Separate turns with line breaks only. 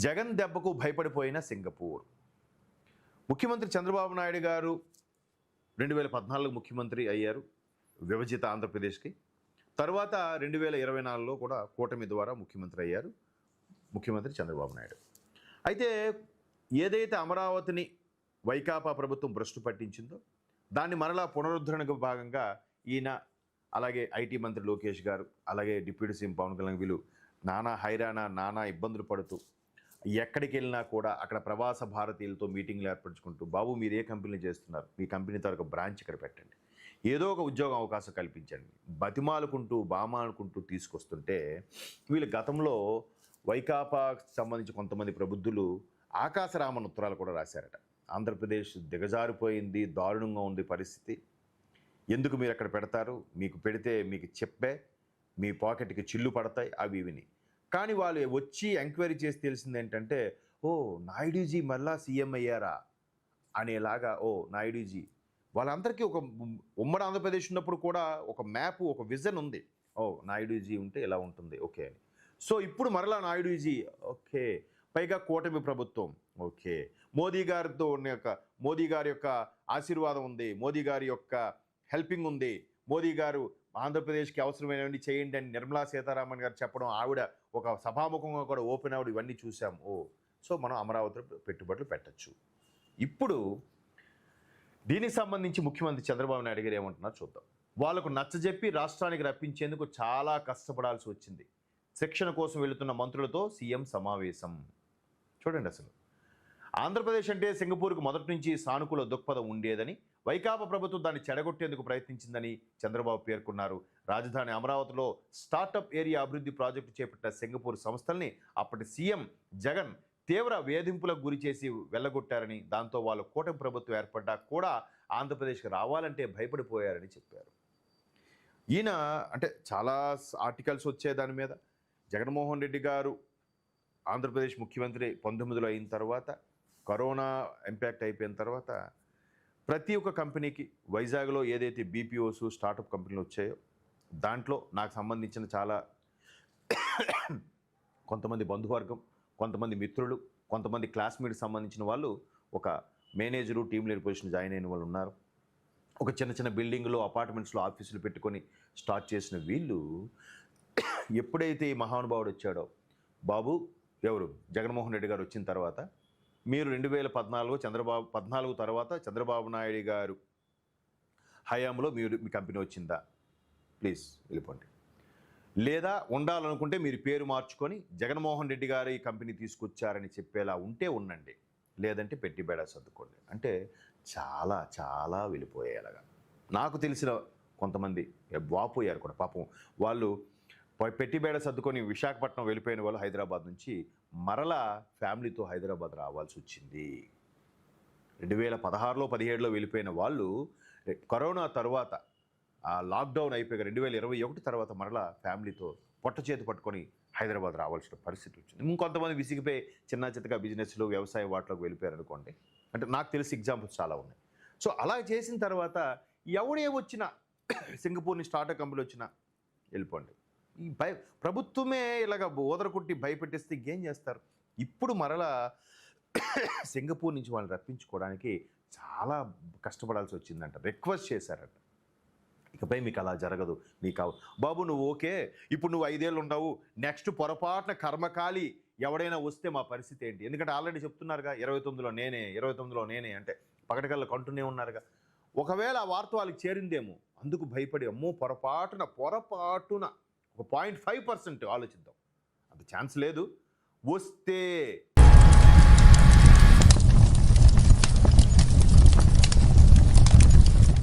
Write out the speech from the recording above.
జగన్ దెబ్బకు భయపడిపోయిన సింగపూర్. ముఖ్యమంత్రి చంద్రబాబు నాయుడు గారు 2014 ముఖ్యమంత్రి అయ్యారు విభజిత ఆంధ్రప్రదేశ్కి. తర్వాత 2024లో కూడా కూటమి ద్వారా ముఖ్యమంత్రి అయ్యారు ముఖ్యమంత్రి చంద్రబాబు నాయుడు. అయితే ఏదైతే అమరావతిని వైకాపా ప్రభుత్వం భ్రష్టు పట్టించిందో దాన్ని మరలా పునరుద్ధరణకు భాగంగా ఈయన, అలాగే ఐటీ మంత్రి లోకేష్ గారు, అలాగే డిప్యూటీ సీఎం పవన్ కళ్యాణ్ వీళ్ళు నానా హైరాణ, నానా ఇబ్బందులు పడుతూ ఎక్కడికి వెళ్ళినా కూడా అక్కడ ప్రవాస భారతీయులతో మీటింగ్లు ఏర్పరచుకుంటూ, బాబు మీరు ఏ కంపెనీలు చేస్తున్నారు, మీ కంపెనీ తరగ బ్రాంచ్ ఇక్కడ పెట్టండి, ఏదో ఒక ఉద్యోగ అవకాశం కల్పించండి, బతిమాలుకుంటూ బామాలుకుంటూ తీసుకొస్తుంటే వీళ్ళు గతంలో వైకాపాకు సంబంధించి కొంతమంది ప్రబుద్ధులు ఆకాశరామన్ ఉత్తరాలు కూడా రాశారట. ఆంధ్రప్రదేశ్ దిగజారిపోయింది, దారుణంగా ఉంది పరిస్థితి, ఎందుకు మీరు అక్కడ పెడతారు, మీకు పెడితే మీకు చెప్పే మీ పాకెట్కి చిల్లు పడతాయి అవి విని. కానీ వాళ్ళు వచ్చి ఎంక్వైరీ చేసి తెలిసింది ఏంటంటే, ఓ నాయుడుజీ మళ్ళా సీఎం అయ్యారా అనేలాగా. ఓ నాయుడుజీ వాళ్ళందరికీ ఒక ఉమ్మడి ఆంధ్రప్రదేశ్ ఉన్నప్పుడు కూడా ఒక మ్యాప్, ఒక విజన్ ఉంది. ఓ నాయుడుజీ ఉంటే ఇలా ఉంటుంది ఓకే అని. సో ఇప్పుడు మరలా నాయుడుజీ ఓకే, పైగా కూటమి ప్రభుత్వం ఓకే, మోదీ గారితో మోదీ గారి యొక్క ఆశీర్వాదం ఉంది, మోదీ గారి యొక్క హెల్పింగ్ ఉంది, మోదీ గారు ఆంధ్రప్రదేశ్కి అవసరమైనవి చేయండి అని నిర్మలా సీతారామన్ గారు చెప్పడం, ఆవిడ ఒక సభాముఖంగా కూడా ఓపెన్ అవ్వడం, ఇవన్నీ చూసాం. ఓ సో మనం అమరావతిలో పెట్టుబడులు పెట్టచ్చు. ఇప్పుడు దీనికి సంబంధించి ముఖ్యమంత్రి చంద్రబాబు నాయుడు గారు ఏమంటున్నారు చూద్దాం. వాళ్ళకు నచ్చజెప్పి రాష్ట్రానికి రప్పించేందుకు చాలా కష్టపడాల్సి వచ్చింది. శిక్షణ కోసం వెళుతున్న మంత్రులతో సీఎం సమావేశం. చూడండి, అసలు ఆంధ్రప్రదేశ్ అంటే సింగపూర్కు మొదటి నుంచి సానుకూల దృక్పథం ఉండేదని, వైకాపా ప్రభుత్వం దాన్ని చెడగొట్టేందుకు ప్రయత్నించిందని చంద్రబాబు పేర్కొన్నారు. రాజధాని అమరావతిలో స్టార్టప్ ఏరియా అభివృద్ధి ప్రాజెక్టు చేపట్టిన సింగపూర్ సంస్థల్ని అప్పటి సీఎం జగన్ తీవ్ర వేధింపులకు గురి చేసి వెళ్ళగొట్టారని, దాంతో వాళ్ళు కూటమి ప్రభుత్వం ఏర్పడ్డా కూడా ఆంధ్రప్రదేశ్కి రావాలంటే భయపడిపోయారని చెప్పారు. ఈయన అంటే చాలా ఆర్టికల్స్ వచ్చే దాని మీద. జగన్మోహన్ రెడ్డి గారు ఆంధ్రప్రదేశ్ ముఖ్యమంత్రి 19లో అయిన తర్వాత, కరోనా ఇంపాక్ట్ అయిపోయిన తర్వాత ప్రతి ఒక్క కంపెనీకి వైజాగ్లో ఏదైతే బీపీఓస్ స్టార్టప్ కంపెనీలు వచ్చాయో దాంట్లో నాకు సంబంధించిన చాలా కొంతమంది బంధువర్గం, కొంతమంది మిత్రులు, కొంతమంది క్లాస్మేట్కి సంబంధించిన వాళ్ళు ఒక manager, team leader position join అయిన వాళ్ళు ఉన్నారు. ఒక చిన్న చిన్న బిల్డింగ్లో, అపార్ట్మెంట్స్లో ఆఫీసులు పెట్టుకొని స్టార్ట్ చేసిన వీళ్ళు ఎప్పుడైతే ఈ మహానుభావుడు వచ్చాడో, బాబు ఎవరు జగన్మోహన్ రెడ్డి గారు వచ్చిన తర్వాత మీరు 2014 తర్వాత చంద్రబాబు నాయుడు గారు హయాంలో మీ కంపెనీ వచ్చిందా, ప్లీజ్ వెళ్ళిపోండి, లేదా ఉండాలనుకుంటే మీరు పేరు మార్చుకొని జగన్మోహన్ రెడ్డి గారు ఈ కంపెనీ తీసుకొచ్చారని చెప్పేలా ఉంటే ఉండండి, లేదంటే పెట్టి బేడా సర్దుకోండి అంటే చాలా చాలా వెళ్ళిపోయేలాగా. నాకు తెలిసిన కొంతమంది వాపోయారు కూడా పాపం. వాళ్ళు పెట్టి బేడ సర్దుకొని విశాఖపట్నం వెళ్ళిపోయిన వాళ్ళు హైదరాబాద్ నుంచి మరలా ఫ్యామిలీతో హైదరాబాద్ రావాల్సి వచ్చింది. 2016లో 17లో వెళ్ళిపోయిన వాళ్ళు కరోనా తర్వాత ఆ లాక్డౌన్ అయిపోయాక 2021 తర్వాత మరలా ఫ్యామిలీతో పొట్ట చేతి పట్టుకొని హైదరాబాద్ రావాల్సిన పరిస్థితి వచ్చింది. ఇంకొంతమంది విసిగిపోయి చిన్న చిత్తగా బిజినెస్లు, వ్యవసాయ వాటిలోకి వెళ్ళిపోయారు అనుకోండి. అంటే నాకు తెలిసి ఎగ్జాంపుల్స్ చాలా ఉన్నాయి. సో అలా చేసిన తర్వాత ఎవడే వచ్చినా, సింగపూర్ని స్టార్టప్ కంపెనీ వచ్చినా వెళ్ళిపోండి. ఈ ప్రభుత్వమే ఇలాగ ఓదరకుట్టి భయపెట్టేస్తే ఇంకేం చేస్తారు. ఇప్పుడు మరలా సింగపూర్ నుంచి వాళ్ళని రప్పించుకోవడానికి చాలా కష్టపడాల్సి వచ్చిందంట, రిక్వెస్ట్ చేశారంట. ఇకపై మీకు అలా జరగదు, మీకు బాబు నువ్వు ఓకే, ఇప్పుడు నువ్వు 5 ఏళ్ళు ఉండవు, నెక్స్ట్ పొరపాటున కర్మకాలి ఎవడైనా వస్తే మా పరిస్థితి ఏంటి. ఎందుకంటే ఆల్రెడీ చెప్తున్నారుగా 29లో నేనే అంటే పగటికల్లా కంటూనే ఉన్నారుగా. ఒకవేళ ఆ వార్త వాళ్ళకి చేరిందేమో, అందుకు భయపడి అమ్మో పొరపాటున ఒక 0.5% ఆలోచిద్దాం, అంత ఛాన్స్ లేదు, వస్తే